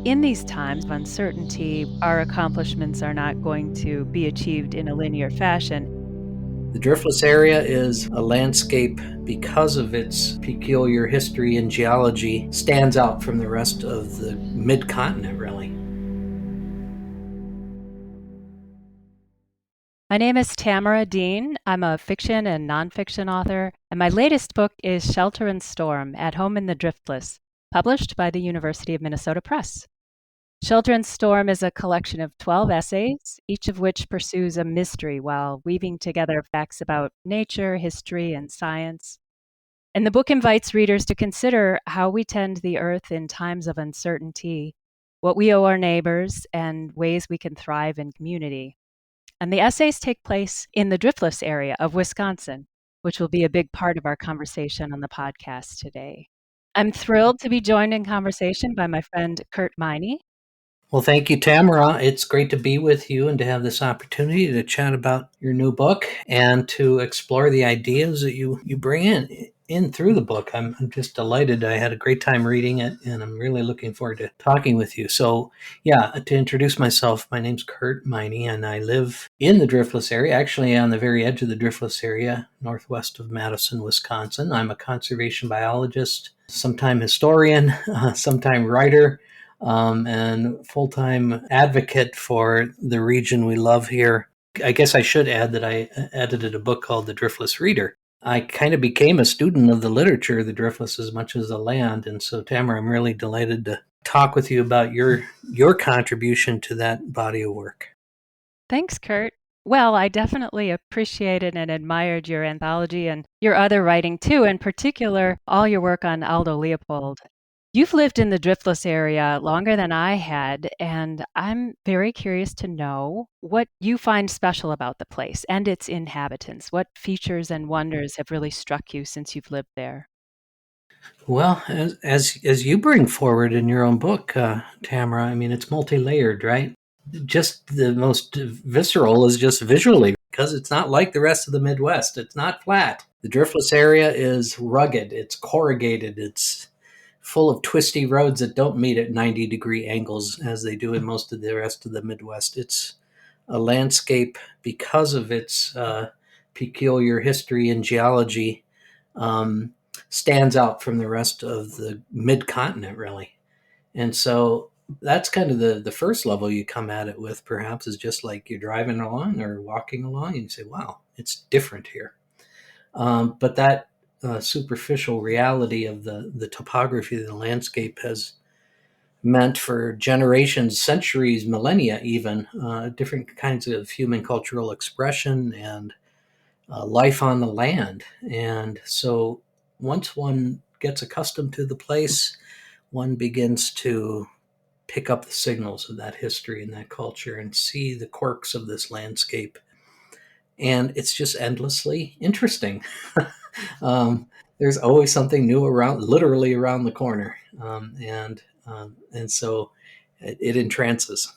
In these times of uncertainty, our accomplishments are not going to be achieved in a linear fashion. The driftless area is a landscape because of its peculiar history and geology, stands out from the rest of the mid-continent, really. My name is Tamara Dean. I'm a fiction and nonfiction author, and my latest book is Shelter and Storm: At Home in the Driftless, published by the University of Minnesota Press. Shelter and Storm is a collection of 12 essays, each of which pursues a mystery while weaving together facts about nature, history, and science. And the book invites readers to consider how we tend the earth in times of uncertainty, what we owe our neighbors, and ways we can thrive in community. And the essays take place in the driftless area of Wisconsin, which will be a big part of our conversation on the podcast today. I'm thrilled to be joined in conversation by my friend Kurt Miney. Well, thank you, Tamara. It's great to be with you and to have this opportunity to chat about your new book and to explore the ideas that you bring in through the book. I'm just delighted. I had a great time reading it, and I'm really looking forward to talking with you. So, yeah, to introduce myself, my name's Kurt Miney, and I live in the Driftless area, actually on the very edge of the Driftless area, northwest of Madison, Wisconsin. I'm a conservation biologist, sometime historian, sometime writer, and full-time advocate for the region we love here. I guess I should add that I edited a book called The Driftless Reader. I kind of became a student of the literature of the Driftless as much as the land, and so Tamara, I'm really delighted to talk with you about your contribution to that body of work. Thanks, Kurt. Well, I definitely appreciated and admired your anthology and your other writing too, in particular, all your work on Aldo Leopold. You've lived in the driftless area longer than I had, and I'm very curious to know what you find special about the place and its inhabitants. What features and wonders have really struck you since you've lived there? Well, as you bring forward in your own book, Tamara, I mean, it's multi-layered, right? Just the most visceral is just visually, because it's not like the rest of the Midwest. It's not flat. The driftless area is rugged, it's corrugated, it's full of twisty roads that don't meet at 90-degree angles as they do in most of the rest of the Midwest. It's a landscape because of its peculiar history and geology, um, stands out from the rest of the mid-continent, really. And so that's kind of the first level you come at it with, perhaps, is just like you're driving along or walking along and you say, wow, it's different here. But that superficial reality of the topography of the landscape has meant for generations, centuries, millennia even, different kinds of human cultural expression and life on the land. And so once one gets accustomed to the place, one begins to pick up the signals of that history and that culture and see the quirks of this landscape. And it's just endlessly interesting. um, there's always something new around, literally around the corner, and so it entrances.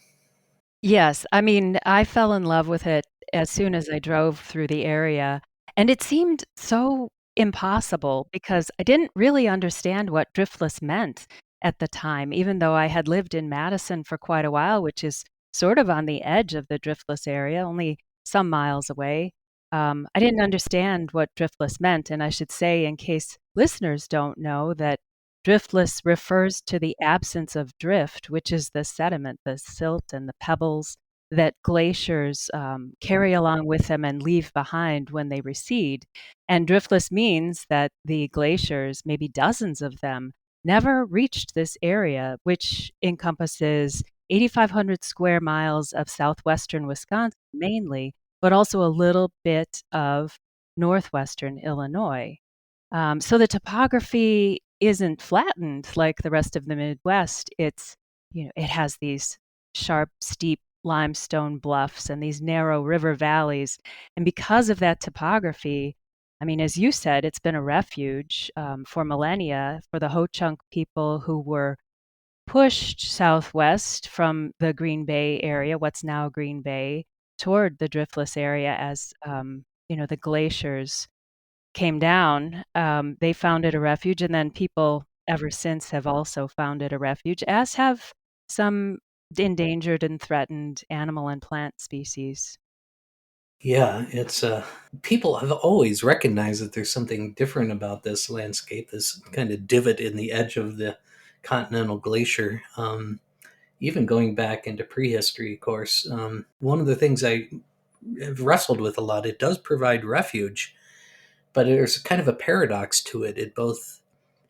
Yes, I mean, I fell in love with it as soon as I drove through the area, and it seemed so impossible because I didn't really understand what driftless meant at the time, even though I had lived in Madison for quite a while, which is sort of on the edge of the driftless area, only some miles away. I didn't understand what driftless meant, and I should say, in case listeners don't know, that driftless refers to the absence of drift, which is the sediment, the silt and the pebbles that glaciers carry along with them and leave behind when they recede. And driftless means that the glaciers, maybe dozens of them, never reached this area, which encompasses 8,500 square miles of southwestern Wisconsin mainly, but also a little bit of northwestern Illinois. So the topography isn't flattened like the rest of the Midwest. It has these sharp, steep limestone bluffs and these narrow river valleys. And because of that topography, I mean, as you said, it's been a refuge for millennia for the Ho-Chunk people who were pushed southwest from the Green Bay area, what's now Green Bay, toward the driftless area as the glaciers came down. They founded a refuge, and then people ever since have also founded a refuge, as have some endangered and threatened animal and plant species. Yeah, it's people have always recognized that there's something different about this landscape, this kind of divot in the edge of the continental glacier. Even going back into prehistory, of course, one of the things I have wrestled with a lot, it does provide refuge, but there's kind of a paradox to it. It both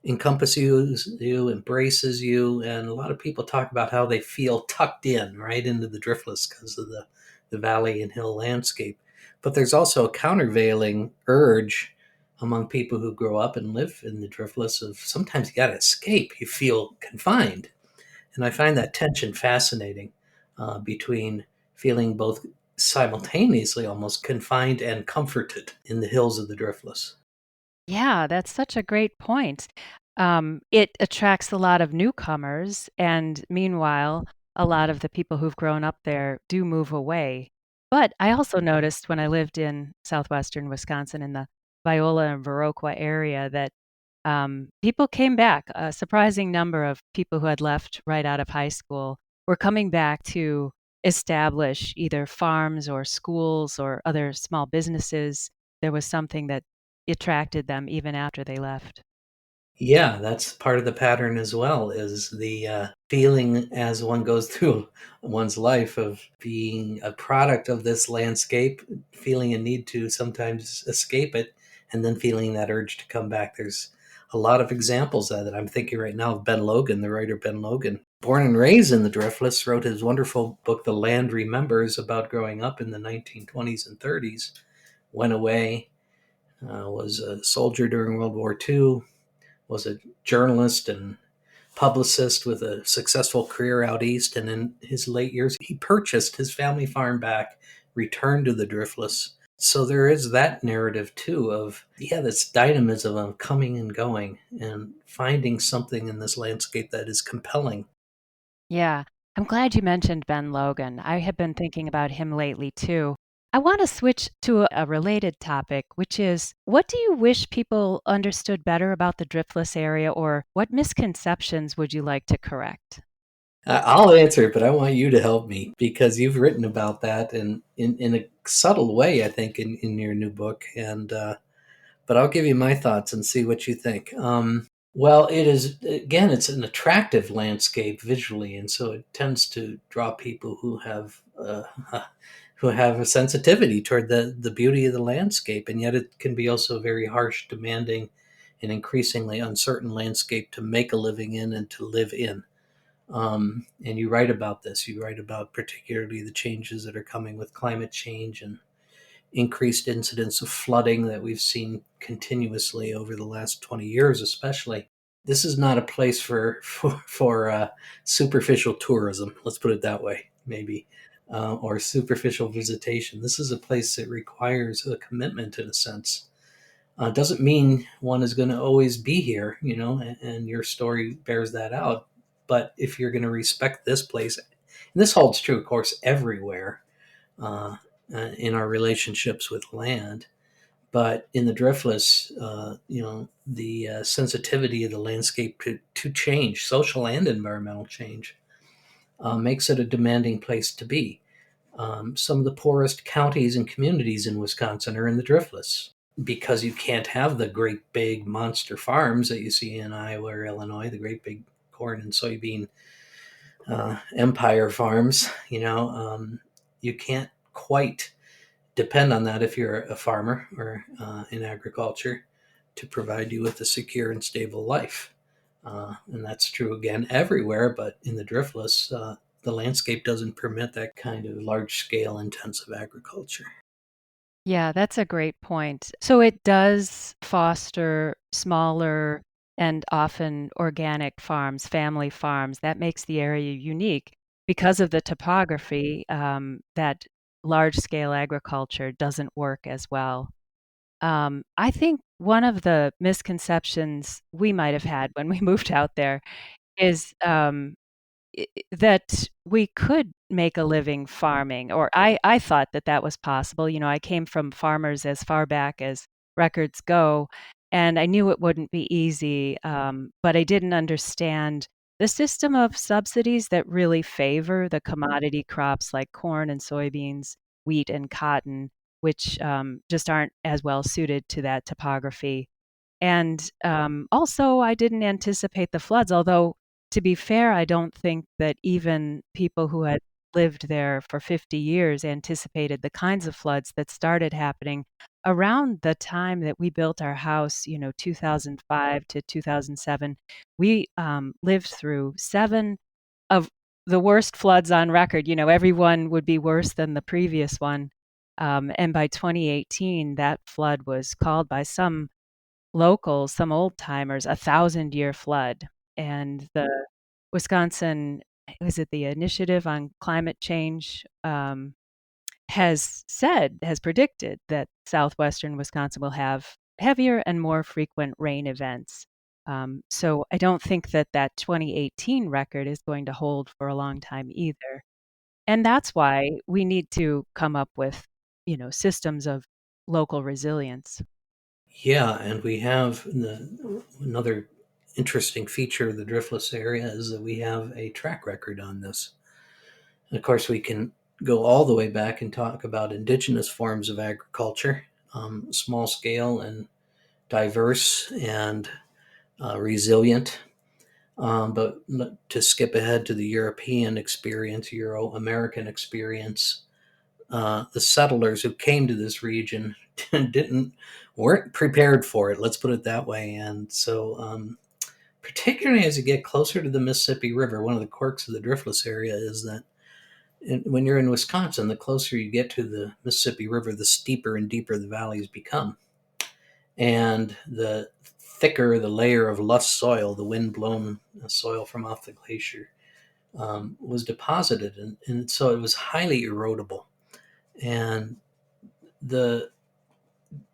encompasses you, embraces you, and a lot of people talk about how they feel tucked in right into the driftless because of the valley and hill landscape. But there's also a countervailing urge among people who grow up and live in the driftless of sometimes you got to escape. You feel confined. And I find that tension fascinating between feeling both simultaneously almost confined and comforted in the hills of the driftless. Yeah, that's such a great point. It attracts a lot of newcomers, and meanwhile, a lot of the people who've grown up there do move away. But I also noticed when I lived in southwestern Wisconsin in the Viola and Viroqua area that people came back. A surprising number of people who had left right out of high school were coming back to establish either farms or schools or other small businesses. There was something that attracted them even after they left. Yeah, that's part of the pattern as well, is the feeling as one goes through one's life of being a product of this landscape, feeling a need to sometimes escape it, and then feeling that urge to come back. There's a lot of examples of that. I'm thinking right now of Ben Logan, the writer Ben Logan. Born and raised in the Driftless, wrote his wonderful book, The Land Remembers, about growing up in the 1920s and 30s, went away, was a soldier during World War II, was a journalist and publicist with a successful career out east. And in his late years, he purchased his family farm back, returned to the Driftless. So there is that narrative too of, yeah, this dynamism of coming and going and finding something in this landscape that is compelling. Yeah, I'm glad you mentioned Ben Logan. I have been thinking about him lately too. I want to switch to a related topic, which is what do you wish people understood better about the driftless area, or what misconceptions would you like to correct? I'll answer it, but I want you to help me because you've written about that in a subtle way, I think, in your new book. And but I'll give you my thoughts and see what you think. Well, it is again, it's an attractive landscape visually, and so it tends to draw people who have a sensitivity toward the beauty of the landscape, and yet it can be also a very harsh, demanding, and increasingly uncertain landscape to make a living in and to live in. And you write about this. You write about particularly the changes that are coming with climate change and increased incidence of flooding that we've seen continuously over the last 20 years, especially. This is not a place for superficial tourism. Let's put it that way, maybe, or superficial visitation. This is a place that requires a commitment, in a sense. Doesn't mean one is going to always be here, and your story bears that out. But if you're going to respect this place, and this holds true, of course, everywhere, uh, in our relationships with land. But in the driftless, the sensitivity of the landscape to change, social and environmental change, makes it a demanding place to be. Some of the poorest counties and communities in Wisconsin are in the driftless because you can't have the great big monster farms that you see in Iowa or Illinois, the great big corn and soybean empire farms. You can't quite depend on that if you're a farmer or in agriculture to provide you with a secure and stable life. And that's true again everywhere, but in the driftless, the landscape doesn't permit that kind of large scale intensive agriculture. Yeah, that's a great point. So it does foster smaller and often organic farms, family farms. That makes the area unique because of the topography, that large scale agriculture doesn't work as well. I think one of the misconceptions we might have had when we moved out there is that we could make a living farming, or I thought that that was possible. You know, I came from farmers as far back as records go, and I knew it wouldn't be easy, but I didn't understand the system of subsidies that really favor the commodity crops like corn and soybeans, wheat and cotton, which just aren't as well suited to that topography. And also, I didn't anticipate the floods, although, to be fair, I don't think that even people who had lived there for 50 years anticipated the kinds of floods that started happening around the time that we built our house, 2005 to 2007. We lived through 7 of the worst floods on record. Every one would be worse than the previous one. And by 2018, that flood was called by some locals, some old timers, a 1,000-year flood. And the Wisconsin, was it the Initiative on Climate Change, has predicted that southwestern Wisconsin will have heavier and more frequent rain events. So I don't think that that 2018 record is going to hold for a long time either. And that's why we need to come up with, systems of local resilience. Yeah, and we have another interesting feature of the driftless area is that we have a track record on this. And of course, we can go all the way back and talk about indigenous forms of agriculture, small scale and diverse and resilient. But to skip ahead to the European experience, Euro American experience, the settlers who came to this region didn't weren't prepared for it. Let's put it that way. And so, particularly as you get closer to the Mississippi River, one of the quirks of the driftless area is that when you're in Wisconsin, the closer you get to the Mississippi River, the steeper and deeper the valleys become, and the thicker the layer of loess soil, the wind-blown soil from off the glacier, was deposited, and so it was highly erodible. And the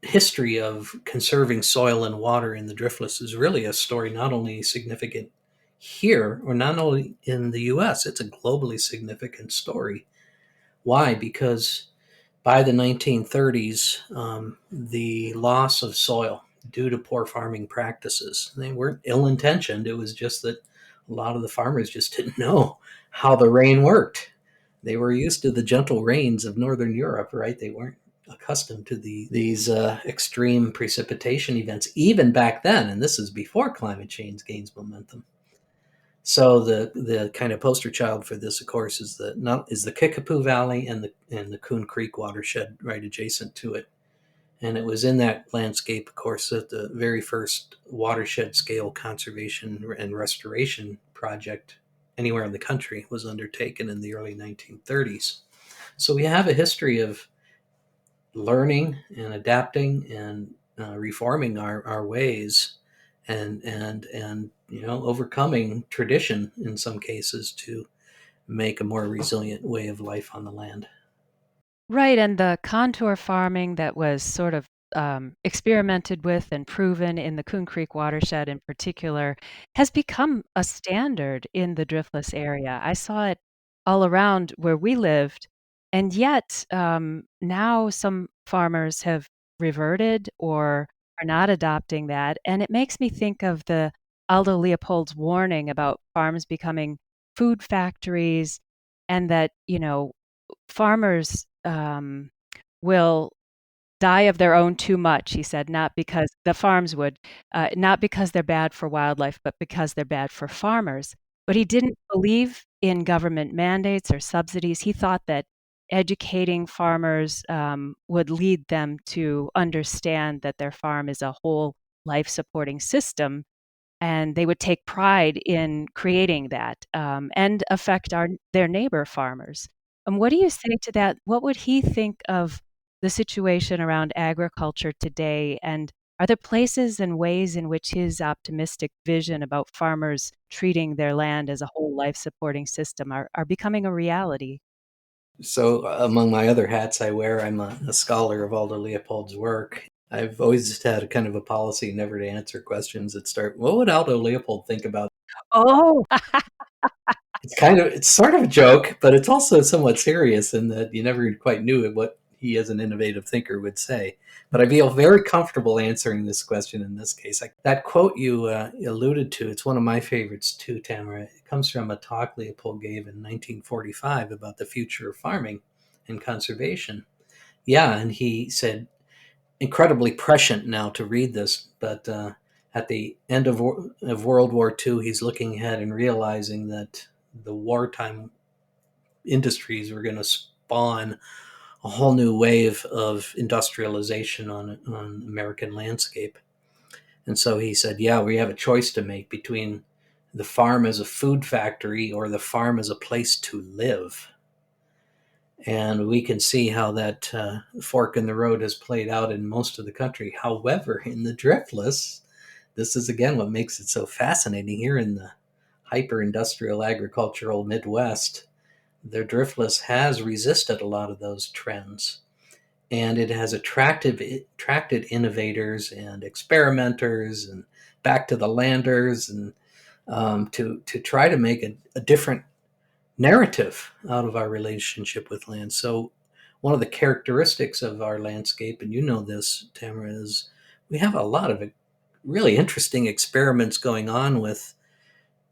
history of conserving soil and water in the driftless is really a story not only significant here or not only in the US, it's a globally significant story. Why? Because by the 1930s, the loss of soil due to poor farming practices, they weren't ill intentioned, it was just that a lot of the farmers just didn't know how the rain worked. They were used to the gentle rains of Northern Europe, right? They weren't accustomed to these extreme precipitation events, even back then. And this is before climate change gains momentum. So the kind of poster child for this, of course, is the Kickapoo Valley and the Coon Creek watershed right adjacent to it. And it was in that landscape, of course, that the very first watershed scale conservation and restoration project anywhere in the country was undertaken in the early 1930s. So we have a history of learning and adapting and reforming our ways and overcoming tradition in some cases to make a more resilient way of life on the land. Right, and the contour farming that was sort of experimented with and proven in the Coon Creek watershed in particular has become a standard in the driftless area. I saw it all around where we lived, and yet now some farmers have reverted or are not adopting that. And it makes me think of the Aldo Leopold's warning about farms becoming food factories and that, farmers will die of their own too much, he said, not because the farms would, not because they're bad for wildlife, but because they're bad for farmers. But he didn't believe in government mandates or subsidies. He thought that educating farmers would lead them to understand that their farm is a whole life supporting system and they would take pride in creating that and affect their neighbor farmers. And what do you say to that? What would he think of the situation around agriculture today? And are there places and ways in which his optimistic vision about farmers treating their land as a whole life supporting system are becoming a reality? So, among my other hats I wear, I'm a scholar of Aldo Leopold's work. I've always had a kind of a policy never to answer questions that start, what would Aldo Leopold think about? Oh, It's sort of a joke, but it's also somewhat serious in that you never quite knew what he as an innovative thinker would say. But I feel very comfortable answering this question in this case. Like that quote you alluded to, it's one of my favorites too, Tamara. It comes from a talk Leopold gave in 1945 about the future of farming and conservation. Yeah, and he said, incredibly prescient now to read this, but at the end of World War II, he's looking ahead and realizing that the wartime industries were going to spawn a whole new wave of industrialization on American landscape. And so he said, yeah, we have a choice to make between the farm as a food factory or the farm as a place to live. And we can see how that fork in the road has played out in most of the country. However, in the driftless, this is again what makes it so fascinating here in the hyper industrial agricultural Midwest. The driftless has resisted a lot of those trends, and it has attracted innovators and experimenters and back to the landers, and to try to make a different narrative out of our relationship with land. So, one of the characteristics of our landscape, and you know this, Tamara, is we have a lot of really interesting experiments going on with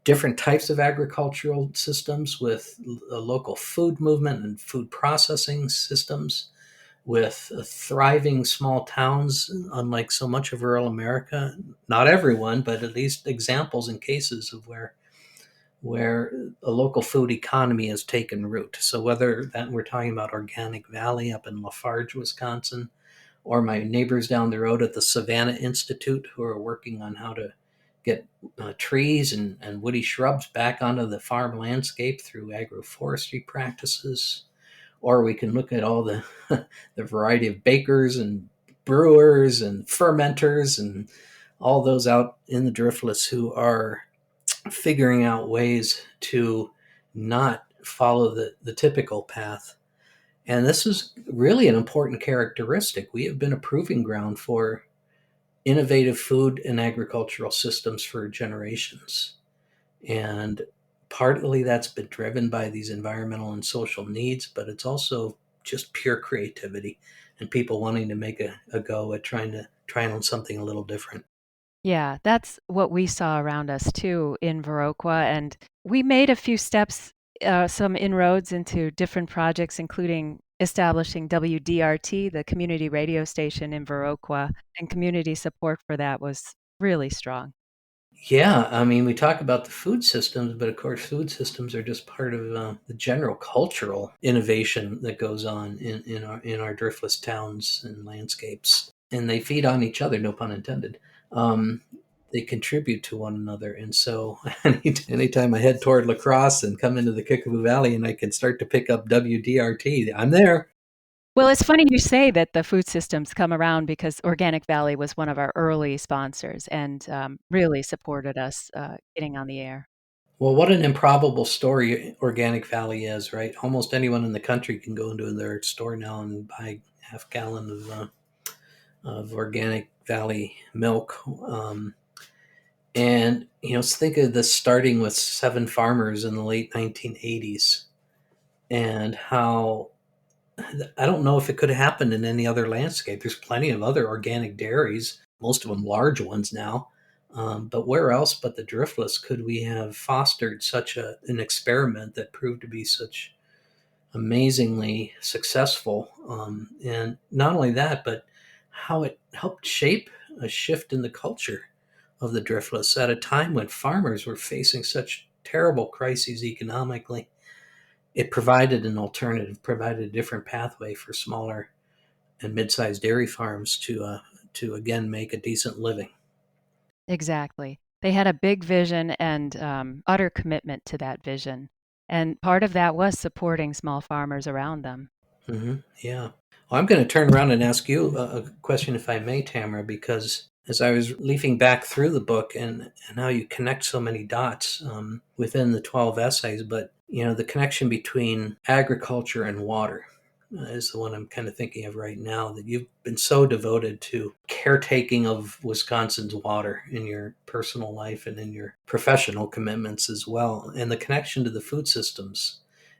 different types of agricultural systems, with a local food movement and food processing systems, with thriving small towns, unlike so much of rural America. Not everyone, but at least examples and cases of where a local food economy has taken root. So whether that we're talking about Organic Valley up in Lafarge, Wisconsin, or my neighbors down the road at the Savannah Institute who are working on how to get trees and woody shrubs back onto the farm landscape through agroforestry practices. Or we can look at all the the variety of bakers and brewers and fermenters and all those out in the driftless who are figuring out ways to not follow the typical path. And this is really an important characteristic. We have been a proving ground for innovative food and agricultural systems for generations. And partly that's been driven by these environmental and social needs, but it's also just pure creativity and people wanting to make a go at trying on something a little different. Yeah, that's what we saw around us too in Viroqua, and we made a few steps, some inroads into different projects, including establishing WDRT, the community radio station in Viroqua, and community support for that was really strong. Yeah, I mean, we talk about the food systems, but of course, food systems are just part of the general cultural innovation that goes on in our driftless towns and landscapes, and they feed on each other. No pun intended. Um, they contribute to one another, and so anytime I head toward La Crosse and come into the Kickapoo Valley, and I can start to pick up WDRT, I'm there. Well, it's funny you say that the food systems come around because Organic Valley was one of our early sponsors and really supported us getting on the air. Well, what an improbable story Organic Valley is, right? Almost anyone in the country can go into their store now and buy half gallon of Organic Valley milk. And think of this starting with 7 farmers in the late 1980s, and how I don't know if it could have happened in any other landscape. There's plenty of other organic dairies, most of them large ones now. But where else but the driftless could we have fostered such an experiment that proved to be such amazingly successful? And not only that, but how it helped shape a shift in the culture of the driftless at a time when farmers were facing such terrible crises economically. It provided an alternative, provided a different pathway for smaller and mid-sized dairy farms to again make a decent living. Exactly. They had a big vision and utter commitment to that vision. And part of that was supporting small farmers around them. Yeah. Well, I'm going to turn around and ask you a question, if I may, Tamara, because as I was leafing back through the book and how you connect so many dots within the 12 essays, but the connection between agriculture and water is the one I'm kind of thinking of right now. That you've been so devoted to caretaking of Wisconsin's water in your personal life and in your professional commitments as well, and the connection to the food systems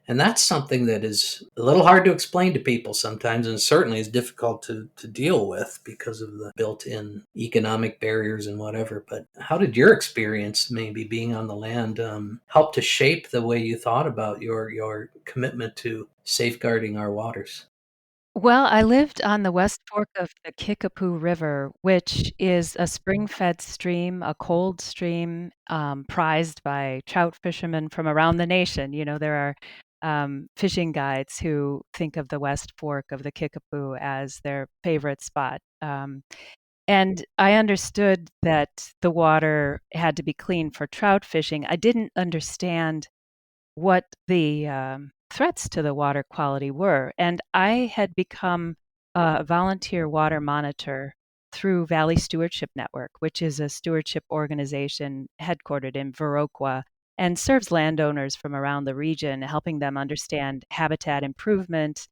And that's something that is a little hard to explain to people sometimes, and certainly is difficult to deal with because of the built in economic barriers and whatever. But how did your experience, maybe being on the land, help to shape the way you thought about your commitment to safeguarding our waters? Well, I lived on the west fork of the Kickapoo River, which is a spring-fed stream, a cold stream, prized by trout fishermen from around the nation. You know, there are fishing guides who think of the west fork of the Kickapoo as their favorite spot. And I understood that the water had to be clean for trout fishing. I didn't understand what the threats to the water quality were. And I had become a volunteer water monitor through Valley Stewardship Network, which is a stewardship organization headquartered in Viroqua and serves landowners from around the region, helping them understand habitat improvement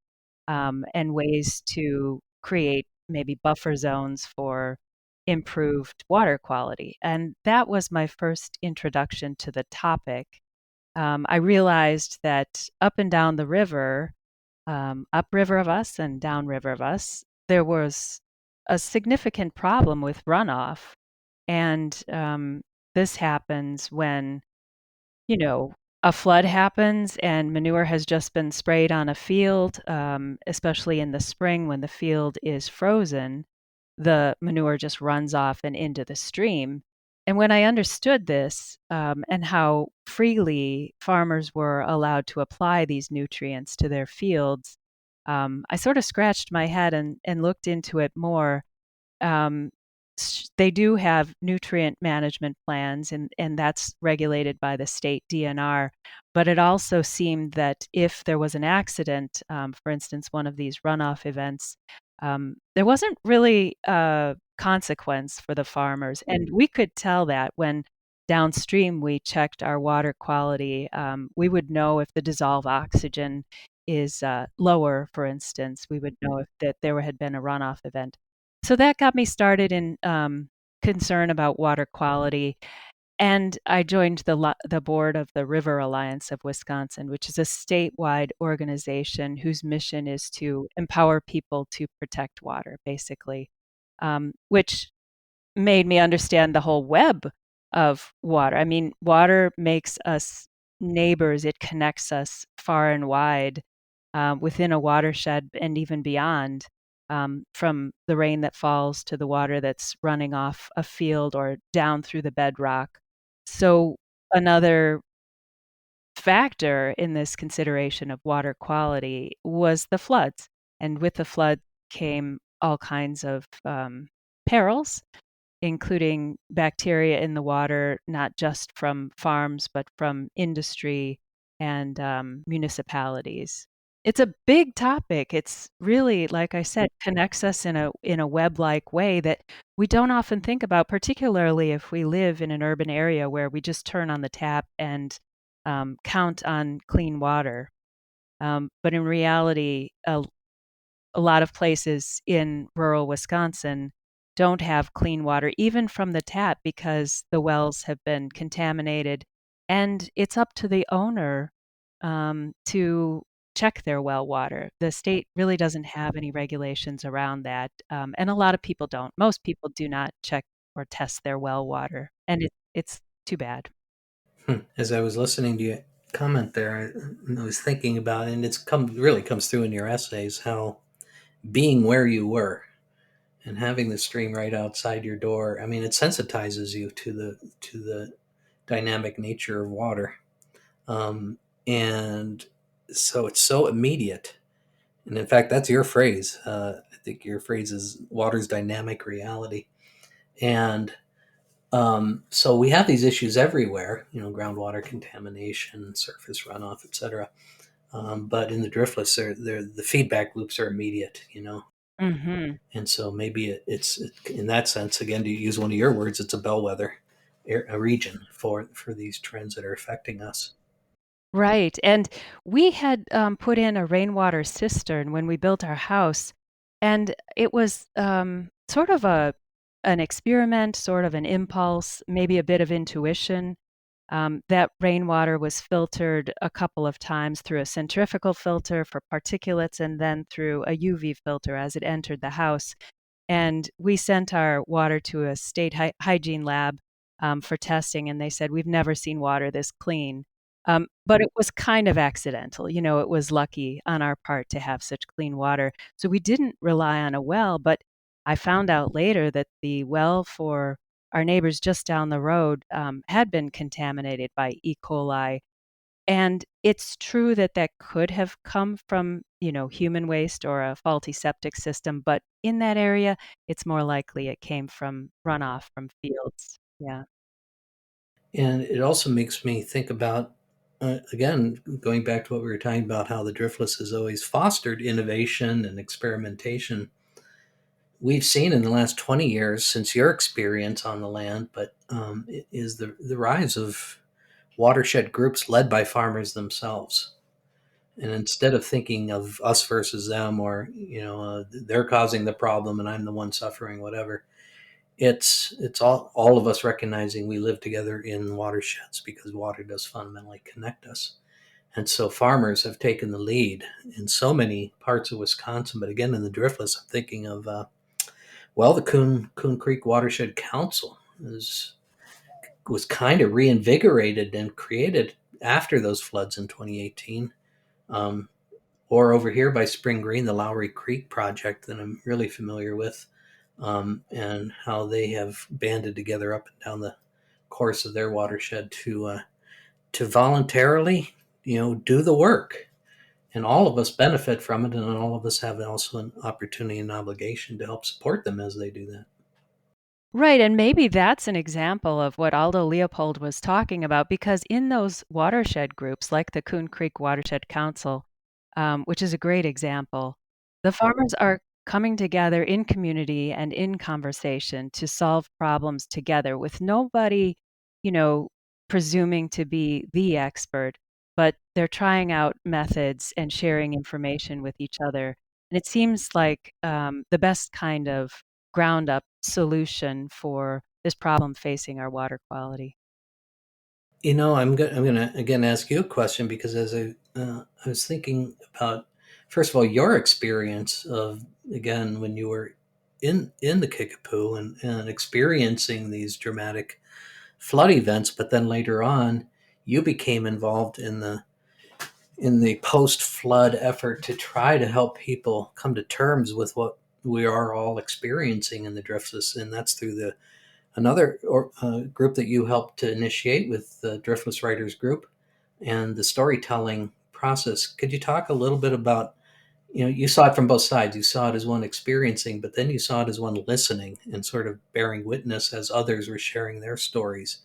and ways to create maybe buffer zones for improved water quality. And that was my first introduction to the topic. I realized that up and down the river, upriver of us and downriver of us, there was a significant problem with runoff. And this happens when, you know, a flood happens and manure has just been sprayed on a field, especially in the spring when the field is frozen, the manure just runs off and into the stream. And when I understood this and how freely farmers were allowed to apply these nutrients to their fields, I sort of scratched my head and looked into it more. um, they do have nutrient management plans, and that's regulated by the state DNR. But it also seemed that if there was an accident, for instance, one of these runoff events, there wasn't really a consequence for the farmers. And we could tell that when downstream we checked our water quality. We would know if the dissolved oxygen is lower, for instance. We would know if that there had been a runoff event. So that got me started in concern about water quality, and I joined the board of the River Alliance of Wisconsin, which is a statewide organization whose mission is to empower people to protect water, basically, which made me understand the whole web of water. I mean, water makes us neighbors. It connects us far and wide within a watershed and even beyond, from the rain that falls to the water that's running off a field or down through the bedrock. So, another factor in this consideration of water quality was the floods. And with the flood came all kinds of perils, including bacteria in the water, not just from farms, but from industry and municipalities. It's a big topic. It's really, like I said, connects us in a web-like way that we don't often think about, particularly if we live in an urban area where we just turn on the tap and count on clean water. But in reality, a lot of places in rural Wisconsin don't have clean water, even from the tap, because the wells have been contaminated. And it's up to the owner to check their well water. The state really doesn't have any regulations around that. And a lot of people don't. Most people do not check or test their well water. And it's too bad. As I was listening to you comment there, I was thinking about it, and it's come really comes through in your essays how being where you were and having the stream right outside your door. I mean, it sensitizes you to the dynamic nature of water, and so it's so immediate. And in fact, that's your phrase. I think your phrase is water's dynamic reality. And so we have these issues everywhere, groundwater contamination, surface runoff, etc. But in the driftless, the feedback loops are immediate. Hmm. And so maybe it's in that sense, again, to use one of your words, it's a bellwether, a region for these trends that are affecting us. Right. And we had put in a rainwater cistern when we built our house, and it was sort of an experiment, sort of an impulse, maybe a bit of intuition. That rainwater was filtered a couple of times through a centrifugal filter for particulates and then through a UV filter as it entered the house. And we sent our water to a state hygiene lab for testing, and they said, "We've never seen water this clean." But it was kind of accidental. It was lucky on our part to have such clean water. So we didn't rely on a well, but I found out later that the well for our neighbors just down the road had been contaminated by E. coli. And it's true that that could have come from, human waste or a faulty septic system, but in that area, it's more likely it came from runoff from fields. Yeah. And it also makes me think about, again, going back to what we were talking about, how the Driftless has always fostered innovation and experimentation. We've seen in the last 20 years, since your experience on the land, but is the rise of watershed groups led by farmers themselves. And instead of thinking of us versus them, or they're causing the problem and I'm the one suffering, whatever, it's all of us recognizing we live together in watersheds because water does fundamentally connect us. And so farmers have taken the lead in so many parts of Wisconsin. But again, in the Driftless, I'm thinking of the Coon Creek Watershed Council was kind of reinvigorated and created after those floods in 2018. Um, or over here by Spring Green, the Lowry Creek project that I'm really familiar with, and how they have banded together up and down the course of their watershed to voluntarily, do the work. And all of us benefit from it, and all of us have also an opportunity and obligation to help support them as they do that. Right, and maybe that's an example of what Aldo Leopold was talking about, because in those watershed groups, like the Coon Creek Watershed Council, which is a great example, the farmers are coming together in community and in conversation to solve problems together with nobody, you know, presuming to be the expert, but they're trying out methods and sharing information with each other. And it seems like the best kind of ground up solution for this problem facing our water quality. I'm gonna again ask you a question because as I was thinking about, first of all, your experience of, again, when you were in the Kickapoo and experiencing these dramatic flood events, but then later on, you became involved in the post flood effort to try to help people come to terms with what we are all experiencing in the driftless, and that's through the another group that you helped to initiate with the Driftless Writers Group and the storytelling process. Could you talk a little bit about, you saw it from both sides. You saw it as one experiencing, but then you saw it as one listening and sort of bearing witness as others were sharing their stories.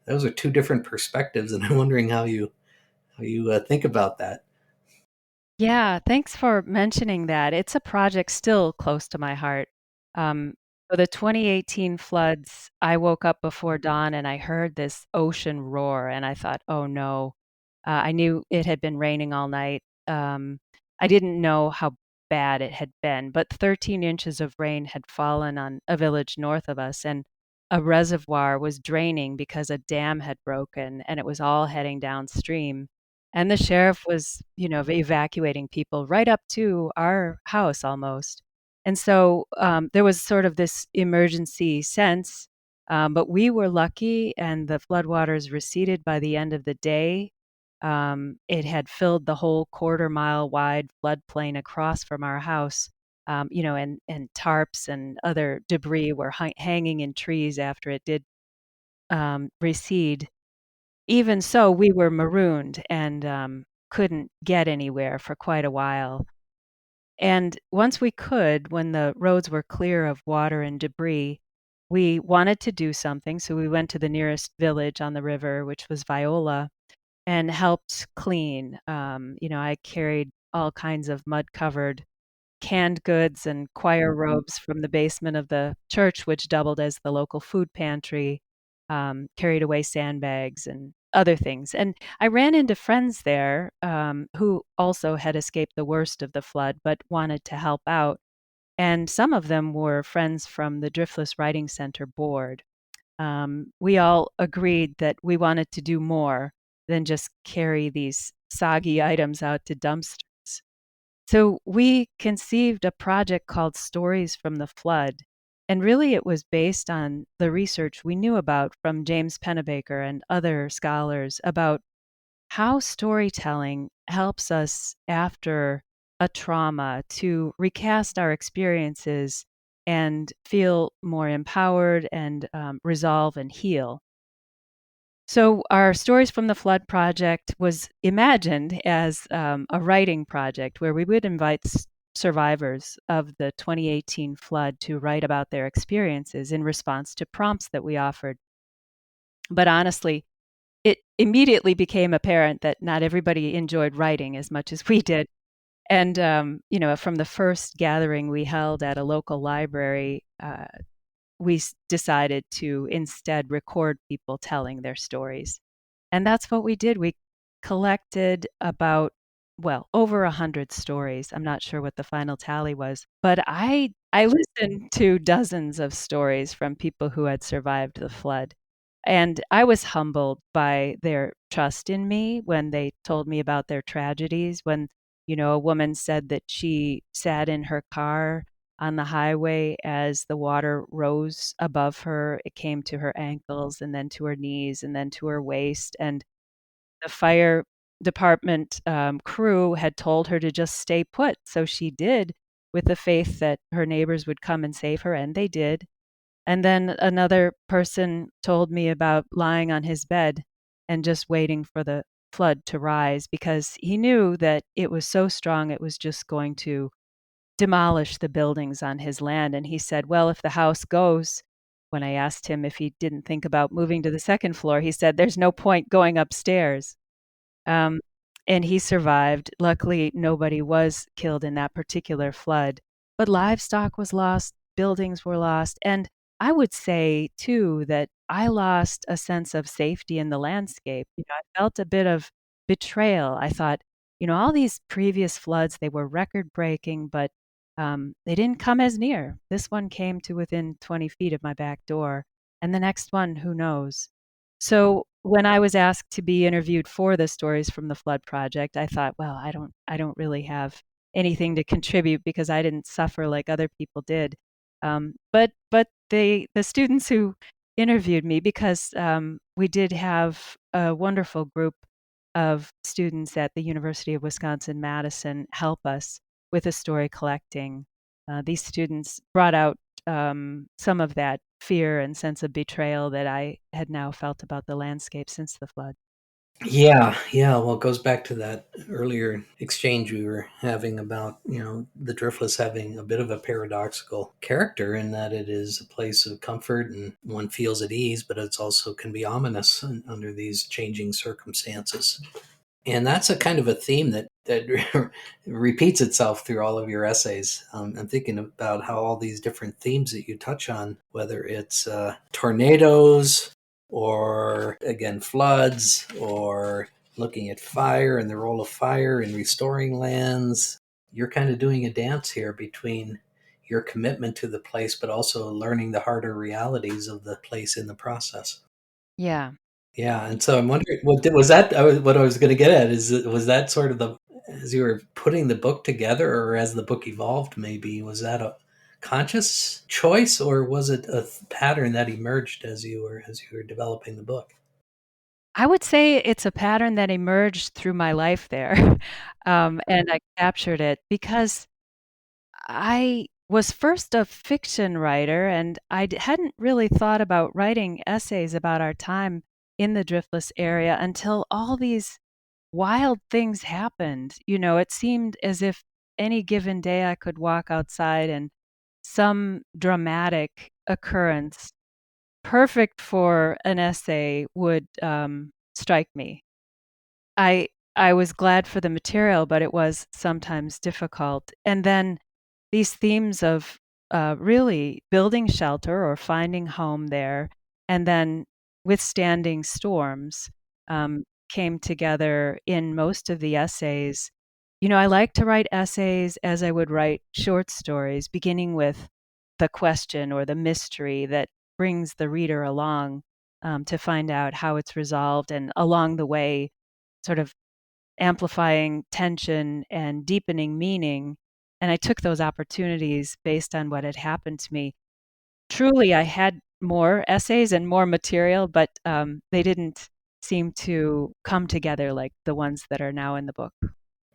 Those are two different perspectives, and I'm wondering how you think about that. Yeah, thanks for mentioning that. It's a project still close to my heart. Um, for the 2018 floods, I woke up before dawn and I heard this ocean roar, and I thought, oh no. I knew it had been raining all night. I didn't know how bad it had been, but 13 inches of rain had fallen on a village north of us, and a reservoir was draining because a dam had broken, and it was all heading downstream. And the sheriff was, evacuating people right up to our house almost. And so there was sort of this emergency sense, but we were lucky, and the floodwaters receded by the end of the day. It had filled the whole quarter-mile wide floodplain across from our house, and tarps and other debris were hanging in trees after it did recede. Even so, we were marooned and couldn't get anywhere for quite a while. And once we could, when the roads were clear of water and debris, we wanted to do something. So we went to the nearest village on the river, which was Viola, and helped clean. I carried all kinds of mud covered canned goods and choir robes from the basement of the church, which doubled as the local food pantry, carried away sandbags and other things. And I ran into friends there who also had escaped the worst of the flood but wanted to help out. And some of them were friends from the Driftless Writing Center board. we all agreed that we wanted to do more than just carry these soggy items out to dumpsters. So we conceived a project called Stories from the Flood. And really, it was based on the research we knew about from James Pennebaker and other scholars about how storytelling helps us after a trauma to recast our experiences and feel more empowered and resolve and heal. So, our Stories from the Flood project was imagined as a writing project where we would invite survivors of the 2018 flood to write about their experiences in response to prompts that we offered. But honestly, it immediately became apparent that not everybody enjoyed writing as much as we did. And, from the first gathering we held at a local library, we decided to instead record people telling their stories. And that's what we did. We collected about, well, over 100 stories. I'm not sure what the final tally was, but I listened to dozens of stories from people who had survived the flood. And I was humbled by their trust in me when they told me about their tragedies. When, a woman said that she sat in her car on the highway as the water rose above her. It came to her ankles and then to her knees and then to her waist. And the fire department crew had told her to just stay put. So she did, with the faith that her neighbors would come and save her, and they did. And then another person told me about lying on his bed and just waiting for the flood to rise because he knew that it was so strong it was just going to demolish the buildings on his land. And he said, well, if the house goes, when I asked him if he didn't think about moving to the second floor, he said, there's no point going upstairs. Um, and he survived. Luckily, nobody was killed in that particular flood, but livestock was lost, buildings were lost. And I would say, too, that I lost a sense of safety in the landscape. I felt a bit of betrayal. I thought, all these previous floods, they were record breaking, but they didn't come as near. This one came to within 20 feet of my back door. And the next one, who knows? So when I was asked to be interviewed for the Stories from the Flood project, I thought, well, I don't really have anything to contribute because I didn't suffer like other people did. But the students who interviewed me, because we did have a wonderful group of students at the University of Wisconsin-Madison help us with the story collecting. These students brought out some of that fear and sense of betrayal that I had now felt about the landscape since the flood. Yeah, yeah. Well, it goes back to that earlier exchange we were having about, the Driftless having a bit of a paradoxical character in that it is a place of comfort and one feels at ease, but it's also can be ominous under these changing circumstances. And that's a kind of a theme that repeats itself through all of your essays. I'm thinking about how all these different themes that you touch on, whether it's tornadoes or again floods or looking at fire and the role of fire in restoring lands, you're kind of doing a dance here between your commitment to the place, but also learning the harder realities of the place in the process. Yeah. Yeah, and so I'm wondering, was that what I was going to get at? Was that sort of the as you were putting the book together, or as the book evolved, maybe was that a conscious choice, or was it a pattern that emerged as you were developing the book? I would say it's a pattern that emerged through my life there. And I captured it because I was first a fiction writer and hadn't really thought about writing essays about our time in the Driftless area until all these wild things happened. It seemed as if any given day I could walk outside and some dramatic occurrence, perfect for an essay, would strike me. I was glad for the material, but it was sometimes difficult. And then these themes of really building shelter or finding home there, and then withstanding storms came together in most of the essays. I like to write essays as I would write short stories, beginning with the question or the mystery that brings the reader along to find out how it's resolved, and along the way, sort of amplifying tension and deepening meaning. And I took those opportunities based on what had happened to me. Truly, I had more essays and more material, but they didn't seem to come together like the ones that are now in the book.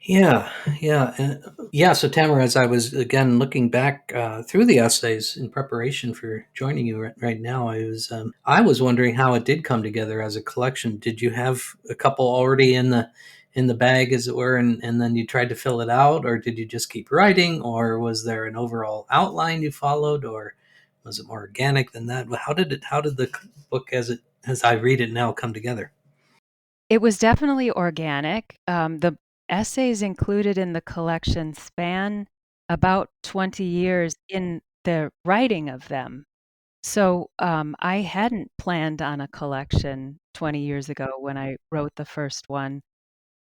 Yeah, yeah, yeah. So Tamara, as I was again looking back through the essays in preparation for joining you right now, I was wondering how it did come together as a collection. Did you have a couple already in the bag, as it were, and then you tried to fill it out, or did you just keep writing, or was there an overall outline you followed, or was it more organic than that? How did the book, as I read it now, come together? It was definitely organic. The essays included in the collection span about 20 years in the writing of them. So I hadn't planned on a collection 20 years ago when I wrote the first one,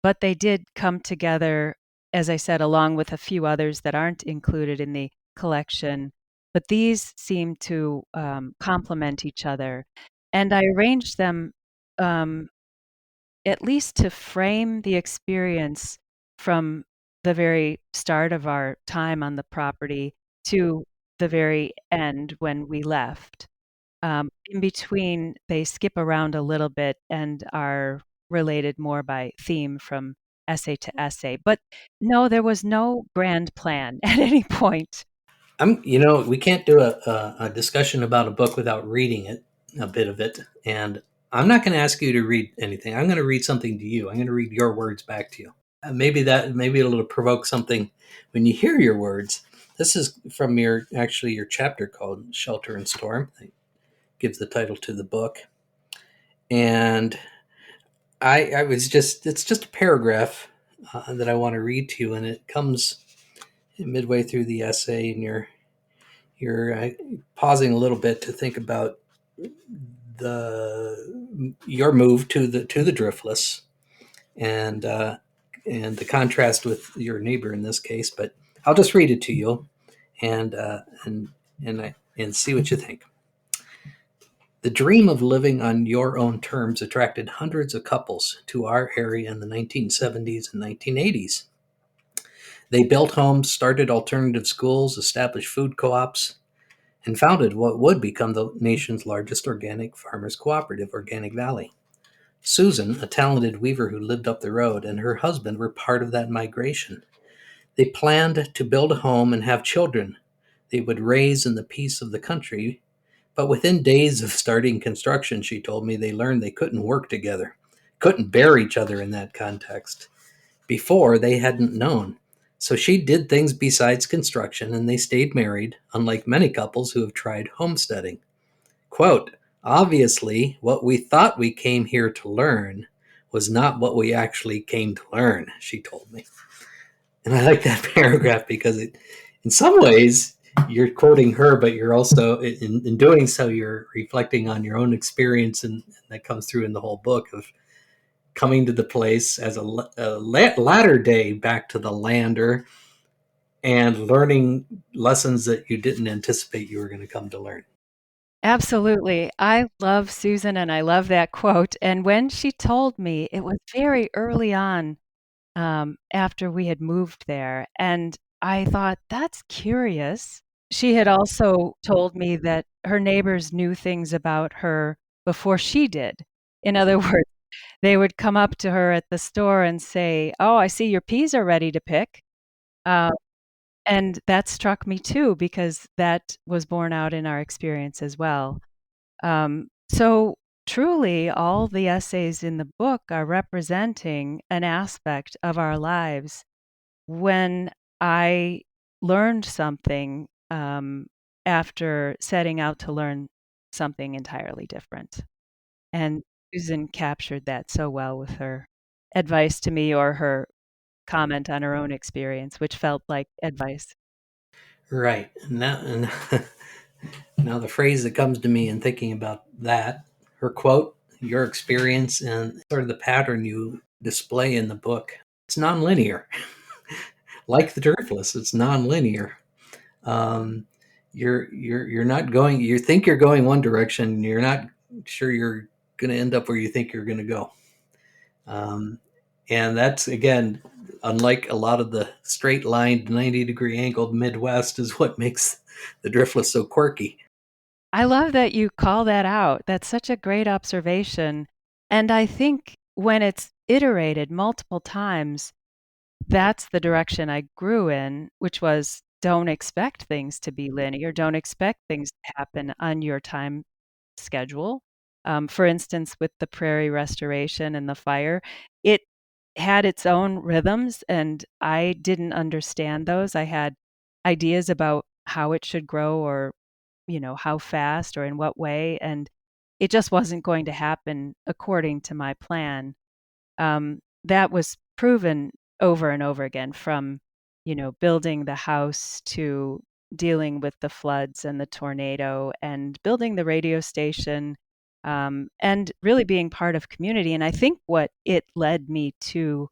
but they did come together, as I said, along with a few others that aren't included in the collection. But these seem to complement each other. And I arranged them um, at least to frame the experience from the very start of our time on the property to the very end when we left. In between, they skip around a little bit and are related more by theme from essay to essay. But no, there was no grand plan at any point. We can't do a discussion about a book without reading it, a bit of it. And I'm not going to ask you to read anything. I'm going to read something to you. I'm going to read your words back to you. Maybe it'll provoke something when you hear your words. This is from your chapter called Shelter and Storm. It gives the title to the book. And it's just a paragraph that I want to read to you. And it comes midway through the essay, and you're pausing a little bit to think about your move to the driftless, and and the contrast with your neighbor in this case. But I'll just read it to you, and and see what you think. The dream of living on your own terms attracted hundreds of couples to our area in the 1970s and 1980s. They built homes, started alternative schools, established food co-ops, and founded what would become the nation's largest organic farmers cooperative, Organic Valley. Susan, a talented weaver who lived up the road, and her husband were part of that migration. They planned to build a home and have children they would raise in the peace of the country, but within days of starting construction, she told me, they learned they couldn't work together, couldn't bear each other in that context. Before, they hadn't known. So she did things besides construction, and they stayed married, unlike many couples who have tried homesteading. Quote, obviously, what we thought we came here to learn was not what we actually came to learn, she told me. And I like that paragraph because in some ways, you're quoting her, but you're also, in doing so, you're reflecting on your own experience, and that comes through in the whole book of coming to the place as a latter day back to the lander and learning lessons that you didn't anticipate you were going to come to learn. Absolutely. I love Susan and I love that quote. And when she told me, it was very early on after we had moved there. And I thought, that's curious. She had also told me that her neighbors knew things about her before she did. In other words, they would come up to her at the store and say, "Oh, I see your peas are ready to pick." Uh, and that struck me too, because that was borne out in our experience as well. So truly, all the essays in the book are representing an aspect of our lives when I learned something after setting out to learn something entirely different. And Susan captured that so well with her advice to me, or her comment on her own experience, which felt like advice. Right. Now the phrase that comes to me in thinking about that, her quote, your experience, and sort of the pattern you display in the book, it's nonlinear. Like the Driftless, it's nonlinear. Um, you're not going. You think you're going one direction, and you're not sure you're going to end up where you think you're going to go. Um, and that's again, unlike a lot of the straight lined 90-degree angled Midwest, is what makes the driftless so quirky. I love that you call that out. That's such a great observation. And I think when it's iterated multiple times, that's the direction I grew in, which was don't expect things to be linear. Don't expect things to happen on your time schedule. For instance, with the prairie restoration and the fire, it had its own rhythms, and I didn't understand those. I had ideas about how it should grow or, how fast or in what way, and it just wasn't going to happen according to my plan. That was proven over and over again from, building the house to dealing with the floods and the tornado and building the radio station, and really being part of community. And I think what it led me to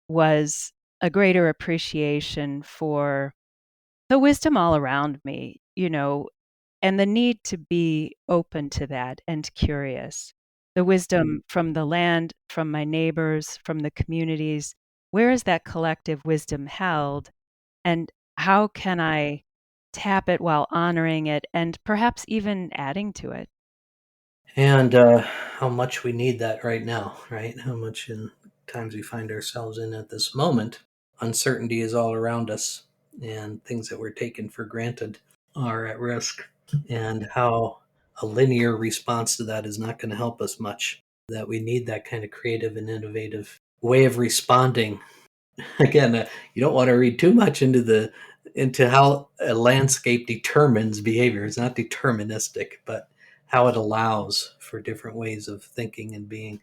was a greater appreciation for the wisdom all around me, and the need to be open to that and curious. The wisdom from the land, from my neighbors, from the communities. Where is that collective wisdom held? And how can I tap it while honoring it and perhaps even adding to it? And how much we need that right now, right? How much in times we find ourselves in at this moment, uncertainty is all around us, and things that were taken for granted are at risk, and how a linear response to that is not going to help us much. That we need that kind of creative and innovative way of responding. Again, you don't want to read too much into how a landscape determines behavior. It's not deterministic, but how it allows for different ways of thinking and being.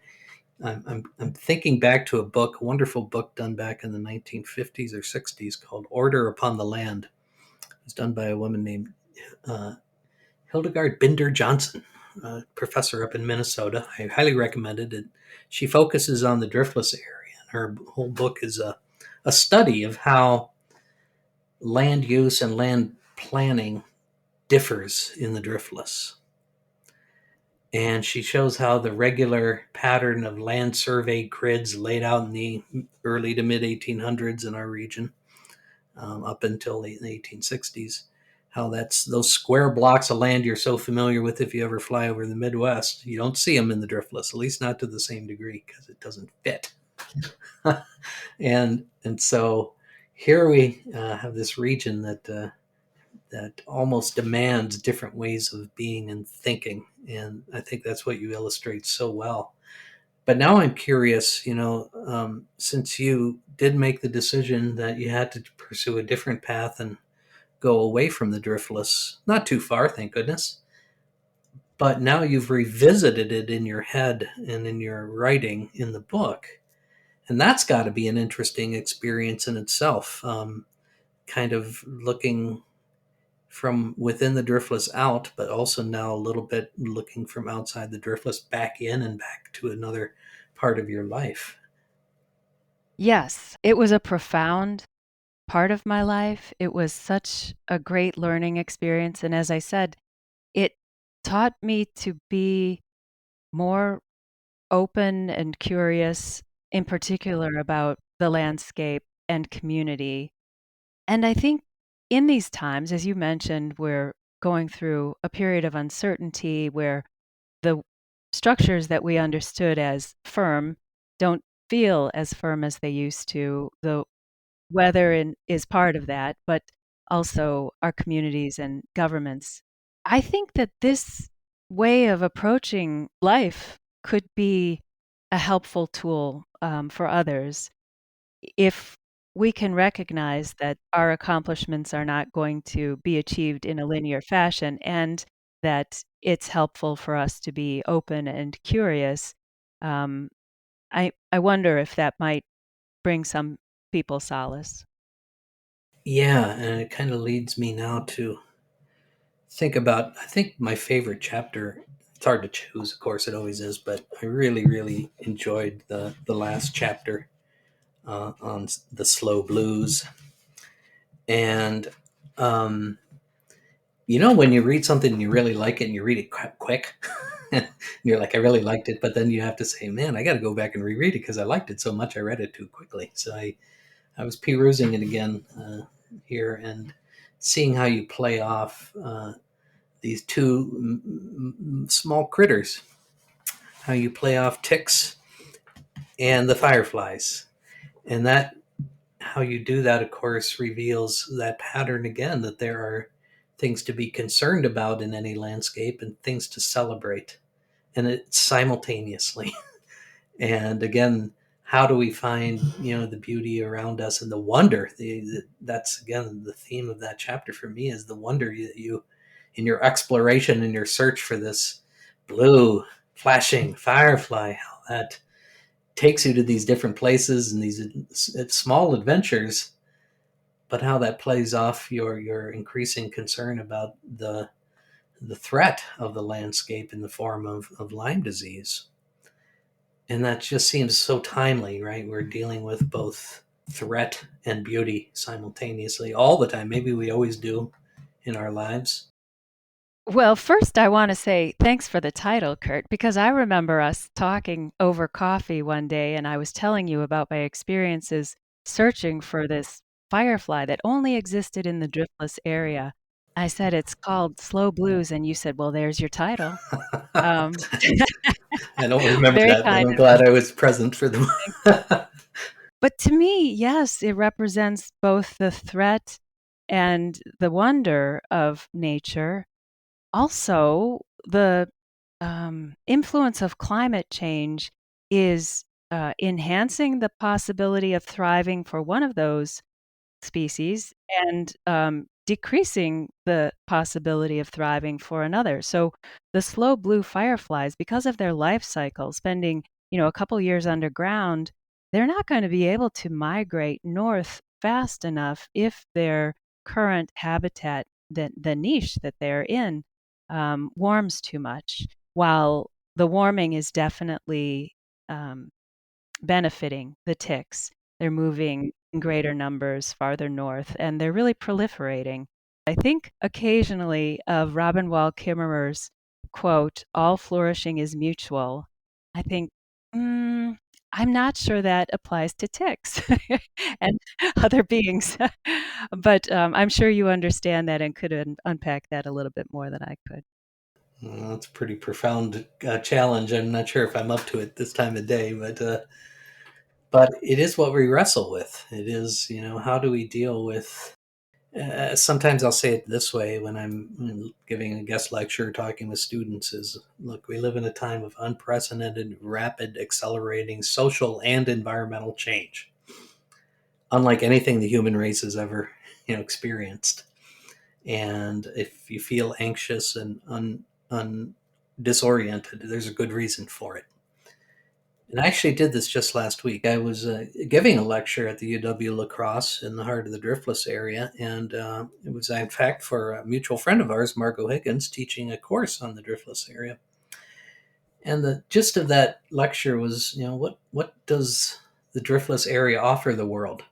I'm thinking back to a wonderful book done back in the 1950s or 60s called Order Upon the Land. It was done by a woman named uh, Hildegard Binder Johnson, a professor up in Minnesota. I highly recommend it. She focuses on the driftless area, and her whole book is a study of how land use and land planning differs in the driftless. And she shows how the regular pattern of land survey grids laid out in the early to mid 1800s in our region, up until the 1860s, how that's those square blocks of land you're so familiar with if you ever fly over the Midwest. You don't see them in the driftless, at least not to the same degree, because it doesn't fit. And so here we have this region that almost demands different ways of being and thinking. And I think that's what you illustrate so well. But now I'm curious, since you did make the decision that you had to pursue a different path and go away from the driftless, not too far, thank goodness. But now you've revisited it in your head and in your writing in the book. And that's got to be an interesting experience in itself, kind of looking from within the driftless out, but also now a little bit looking from outside the driftless back in and back to another part of your life. Yes, it was a profound part of my life. It was such a great learning experience. And as I said, it taught me to be more open and curious, in particular about the landscape and community. And I think in these times, as you mentioned, we're going through a period of uncertainty where the structures that we understood as firm don't feel as firm as they used to. The weather is part of that, but also our communities and governments. I think that this way of approaching life could be a helpful tool for others if we can recognize that our accomplishments are not going to be achieved in a linear fashion and that it's helpful for us to be open and curious. Um, I wonder if that might bring some people solace. Yeah, and it kind of leads me now to think about, I think my favorite chapter. It's hard to choose, of course, it always is, but I really, really enjoyed the last chapter on the slow blues. And um, You know, when you read something and you really like it and you read it quick, and you're like, I really liked it, but then you have to say, man, I got to go back and reread it because I liked it so much. I read it too quickly. So I was perusing it again here and seeing how you play off these two small critters, how you play off ticks and the fireflies. And that, how you do that, of course, reveals that pattern again that there are things to be concerned about in any landscape and things to celebrate, and it's simultaneously. And again, how do we find the beauty around us and the wonder? That's again the theme of that chapter for me is the wonder that you in your exploration and your search for this blue flashing firefly, how that takes you to these different places and these small adventures, but how that plays off your increasing concern about the threat of the landscape in the form of Lyme disease. And that just seems so timely, right? We're dealing with both threat and beauty simultaneously all the time. Maybe we always do in our lives. Well, first, I want to say thanks for the title, Kurt, because I remember us talking over coffee one day, and I was telling you about my experiences searching for this firefly that only existed in the driftless area. I said it's called Slow Blues, and you said, "Well, there's your title." Um, I don't remember very that, but kind I'm of you. glad I was present for Thank you. the. But to me, yes, it represents both the threat and the wonder of nature. Also, the influence of climate change is enhancing the possibility of thriving for one of those species and decreasing the possibility of thriving for another. So the slow blue fireflies, because of their life cycle, spending a couple years underground, they're not going to be able to migrate north fast enough if their current habitat, the niche that they're in, warms too much. While the warming is definitely um, benefiting the ticks. They're moving in greater numbers farther north, and they're really proliferating. I think occasionally of Robin Wall Kimmerer's quote, "All flourishing is mutual." I think, I'm not sure that applies to ticks and other beings, but I'm sure you understand that and could unpack that a little bit more than I could. Well, that's a pretty profound challenge. I'm not sure if I'm up to it this time of day, but it is what we wrestle with. It is, how do we deal with sometimes I'll say it this way when I'm giving a guest lecture, talking with students is, look, we live in a time of unprecedented, rapid, accelerating social and environmental change, unlike anything the human race has ever, experienced. And if you feel anxious and disoriented, there's a good reason for it. And I actually did this just last week. I was giving a lecture at the UW La Crosse in the heart of the Driftless area, and it was, in fact, for a mutual friend of ours, Margot Higgins, teaching a course on the Driftless area. And the gist of that lecture was, what does the Driftless area offer the world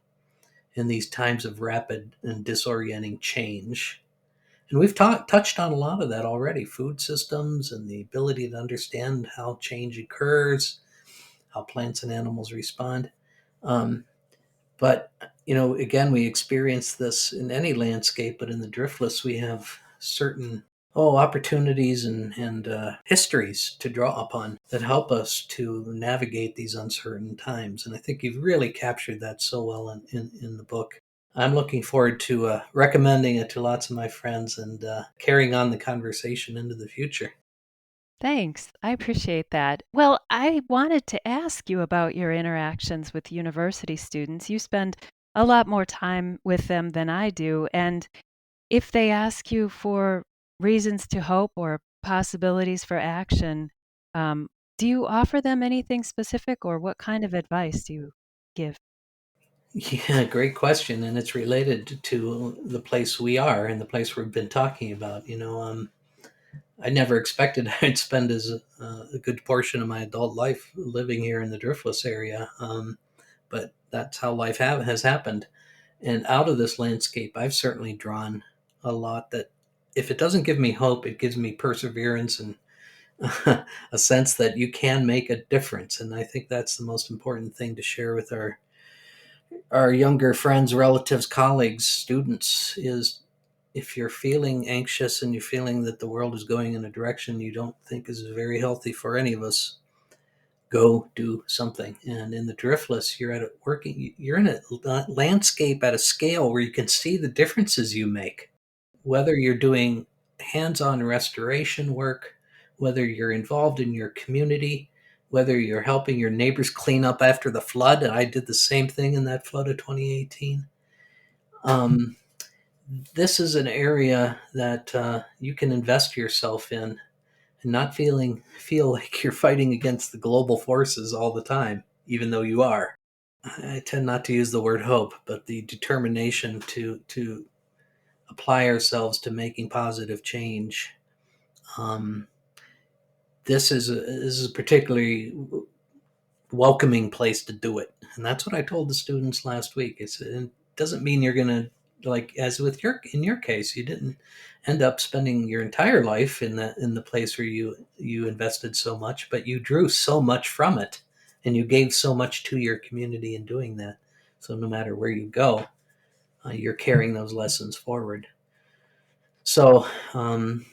in these times of rapid and disorienting change? And we've touched on a lot of that already: food systems and the ability to understand how change occurs, how plants and animals respond. Um, but again, we experience this in any landscape, but in the driftless, we have certain opportunities and histories to draw upon that help us to navigate these uncertain times. And I think you've really captured that so well in the book. I'm looking forward to recommending it to lots of my friends and carrying on the conversation into the future. Thanks. I appreciate that. Well, I wanted to ask you about your interactions with university students. You spend a lot more time with them than I do. And if they ask you for reasons to hope or possibilities for action, um, do you offer them anything specific or what kind of advice do you give? Yeah, great question, and it's related to the place we are and the place we've been talking about. I never expected I'd spend a good portion of my adult life living here in the Driftless area, but that's how life has happened. And out of this landscape, I've certainly drawn a lot that if it doesn't give me hope, it gives me perseverance and a sense that you can make a difference. And I think that's the most important thing to share with our younger friends, relatives, colleagues, students is if you're feeling anxious and you're feeling that the world is going in a direction you don't think is very healthy for any of us, go do something. And in the driftless, you're at a working, you're in a landscape at a scale where you can see the differences you make. Whether you're doing hands-on restoration work, whether you're involved in your community, whether you're helping your neighbors clean up after the flood, and I did the same thing in that flood of 2018. Um, this is an area that you can invest yourself in and not feel like you're fighting against the global forces all the time, even though you are. I tend not to use the word hope, but the determination to apply ourselves to making positive change. Um, this is a particularly welcoming place to do it, and that's what I told the students last week. It doesn't mean you're going to, like as with your case, you didn't end up spending your entire life in the place where you invested so much, but you drew so much from it, and you gave so much to your community in doing that. So no matter where you go, you're carrying those lessons forward. So, and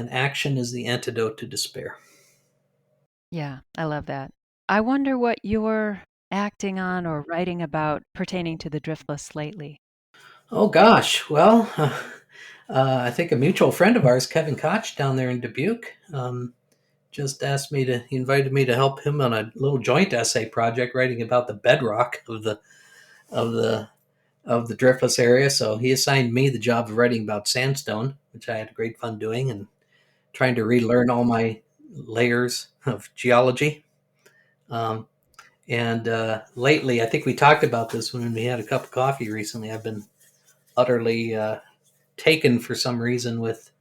action is the antidote to despair. Yeah, I love that. I wonder what you're acting on or writing about pertaining to the driftless lately. Oh gosh, well, I think a mutual friend of ours, Kevin Koch, down there in Dubuque, just asked me to. He invited me to help him on a little joint essay project, writing about the bedrock of the of the driftless area. So he assigned me the job of writing about sandstone, which I had great fun doing, and trying to relearn all my layers of geology. Um, and lately, I think we talked about this when we had a cup of coffee recently. I've been utterly taken for some reason with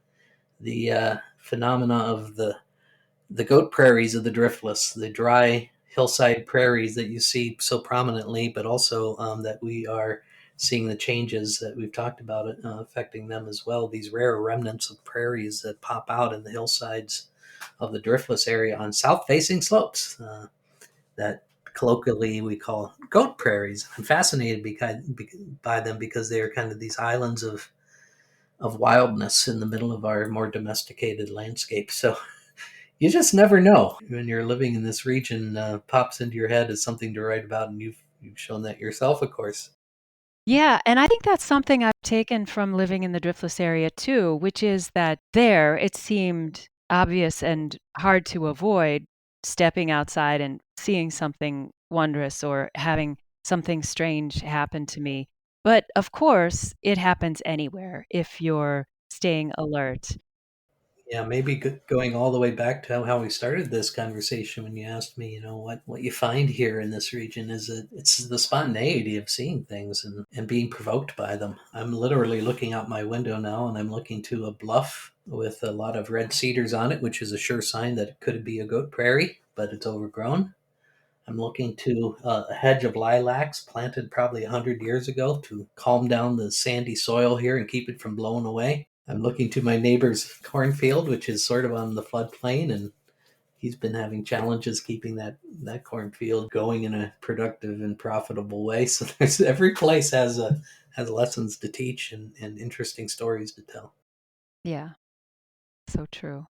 the phenomena of the goat prairies of the driftless, the dry hillside prairies that you see so prominently, but also that we are seeing the changes that we've talked about affecting them as well. These rare remnants of prairies that pop out in the hillsides of the driftless area on south-facing slopes that colloquially we call goat prairies. I'm fascinated by them because they are kind of these islands of wildness in the middle of our more domesticated landscape. So you just never know when you're living in this region. Pops into your head as something to write about, and you've shown that yourself, of course. Yeah, and I think that's something I've taken from living in the driftless area too, which is that there it seemed obvious and hard to avoid stepping outside and seeing something wondrous or having something strange happen to me. But of course, it happens anywhere if you're staying alert. Yeah, maybe going all the way back to how we started this conversation when you asked me, what you find here in this region is that it's the spontaneity of seeing things and being provoked by them. I'm literally looking out my window now and I'm looking to a bluff with a lot of red cedars on it, which is a sure sign that it could be a goat prairie, but it's overgrown. I'm looking to a hedge of lilacs planted probably 100 years ago to calm down the sandy soil here and keep it from blowing away. I'm looking to my neighbor's cornfield, which is sort of on the floodplain, and he's been having challenges keeping that cornfield going in a productive and profitable way. So there's every place has lessons to teach and interesting stories to tell. Yeah, so true.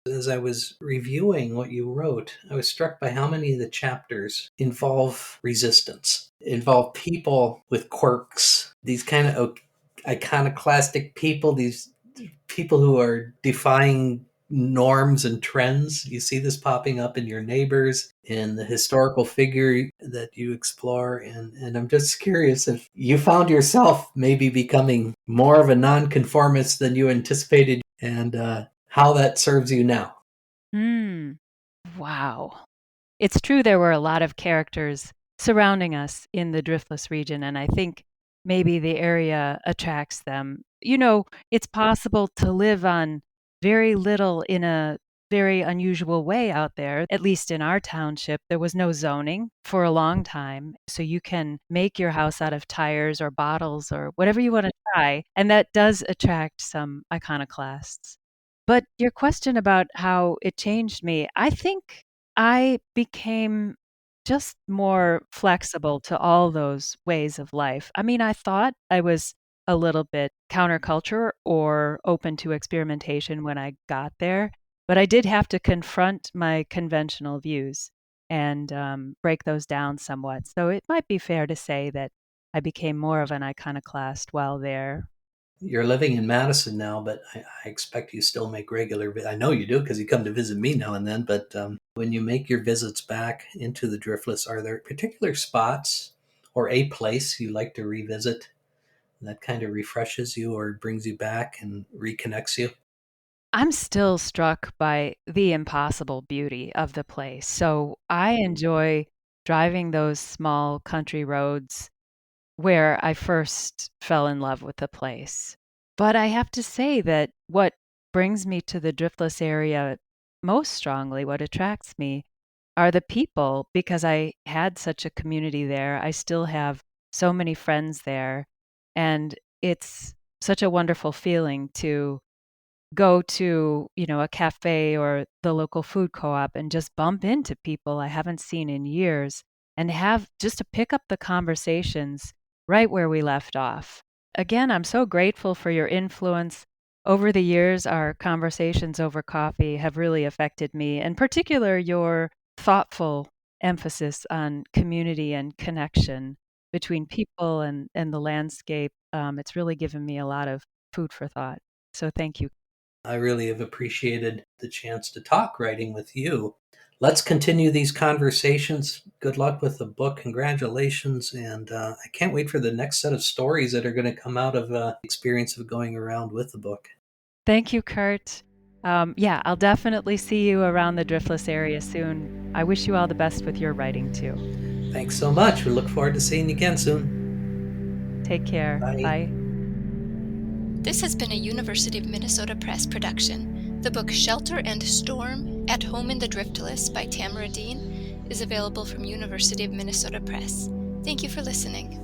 As I was reviewing what you wrote, I was struck by how many of the chapters involve resistance, involve people with quirks, these kind of iconoclastic people, these people who are defying norms and trends. You see this popping up in your neighbors, in the historical figure that you explore. And I'm just curious if you found yourself maybe becoming more of a nonconformist than you anticipated and how that serves you now. Hmm. Wow. It's true there were a lot of characters surrounding us in the driftless region, and I think maybe the area attracts them. It's possible to live on very little in a very unusual way out there. At least in our township, there was no zoning for a long time. So you can make your house out of tires or bottles or whatever you want to try. And that does attract some iconoclasts. But your question about how it changed me, I think I became just more flexible to all those ways of life. I mean, I thought I was a little bit counterculture or open to experimentation when I got there, but I did have to confront my conventional views and break those down somewhat. So it might be fair to say that I became more of an iconoclast while there. You're living in Madison now, but I expect you still make regular. I know you do because you come to visit me now and then. But when you make your visits back into the Driftless, are there particular spots or a place you like to revisit that kind of refreshes you or brings you back and reconnects you? I'm still struck by the impossible beauty of the place. So I enjoy driving those small country roads where I first fell in love with the place. But I have to say that what brings me to the Driftless area most strongly, what attracts me, are the people because I had such a community there. I still have so many friends there. And it's such a wonderful feeling to go to, a cafe or the local food co-op and just bump into people I haven't seen in years and have just to pick up the conversations right where we left off. Again, I'm so grateful for your influence. Over the years, our conversations over coffee have really affected me, in particular, your thoughtful emphasis on community and connection between people and the landscape. It's really given me a lot of food for thought. So thank you. I really have appreciated the chance to talk writing with you. Let's continue these conversations. Good luck with the book. Congratulations. And I can't wait for the next set of stories that are going to come out of experience of going around with the book. Thank you, Kurt. Yeah, I'll definitely see you around the Driftless area soon. I wish you all the best with your writing too. Thanks so much. We look forward to seeing you again soon. Take care. Bye. Bye. This has been a University of Minnesota Press production. The book Shelter and Storm, At Home in the Driftless by Tamara Dean is available from University of Minnesota Press. Thank you for listening.